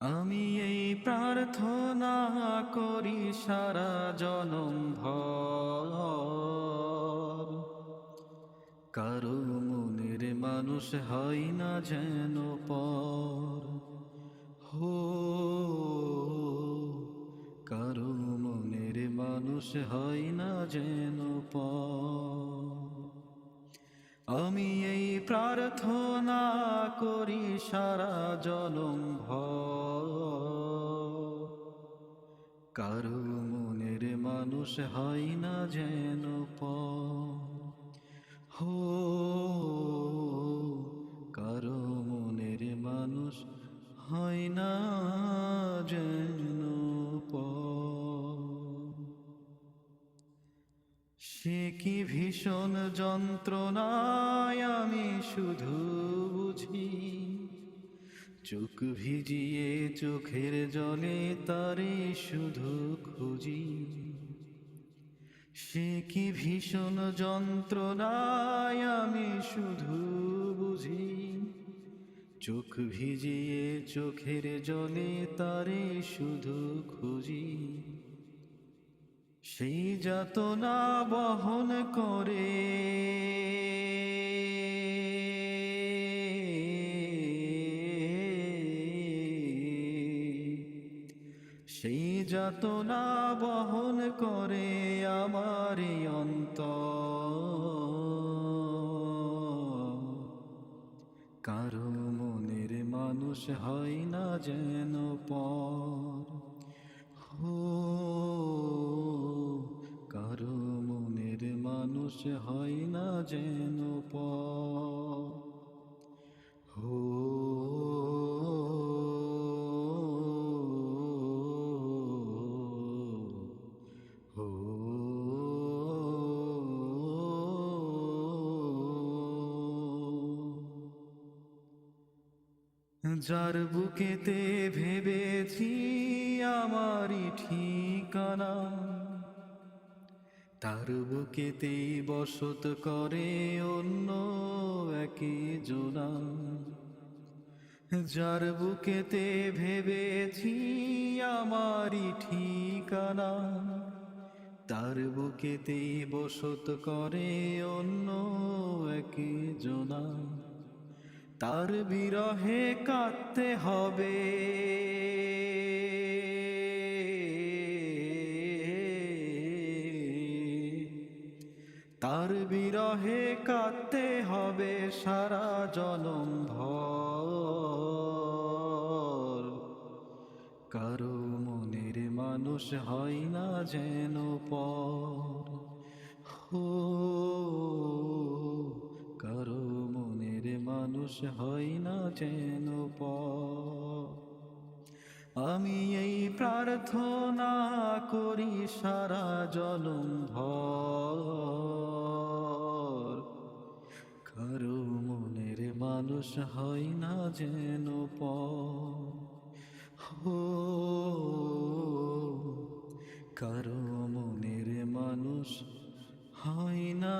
আমি এই প্রার্থনা করি সারা জনম ভর, কারো মনের মানুষ হয় না যেন পর। হো, কারো মনের মানুষ হয় না যেন পর। আমি এই প্রার্থনা করি সারা জনম ভর, কারো মনের মানুষ হয় না যেন পর। হো, কারো মনের মানুষ হয় না যেন পর। সে কি ভীষণ যন্ত্রণায় আমি শুধু বুঝি, চোখ ভিজিয়ে চোখের জলে তারে শুধু খুঁজি। সে কি ভীষণ যন্ত্রণায় আমি শুধু বুঝি, চোখ ভিজিয়ে চোখের জলে তারে শুধু খুঁজি। সেই যাতনা বহন করে সেই যাতনা বহন করে আমার অন্তর। কারো মনের মানুষ হয় না যেন পর। হো, কারো মনের মানুষ হয় না যেন পর। হো, হো, যার বুকেতে ভেবেছি আমারই ঠিকানা, তার বুকেতেই বসত করে অন্য একে জোনা। যার বুকেতে ভেবেছি আমারই ঠিকানা, তার বুকেতেই বসত করে অন্য একে জোনা। তার বিরহে কাঁদতে হবে, তার বিরহে কাঁদতে হবে সারা জনম ভর। কারো মনের মানুষ হয় না যেন পর। হো, কারো মনের মানুষ হয় না যেন পর। আমি এই প্রার্থনা করি সারা জনম ভর, কারো মনের মানুষ হয় না যেন পর। হো, কারো মনের মানুষ হয় না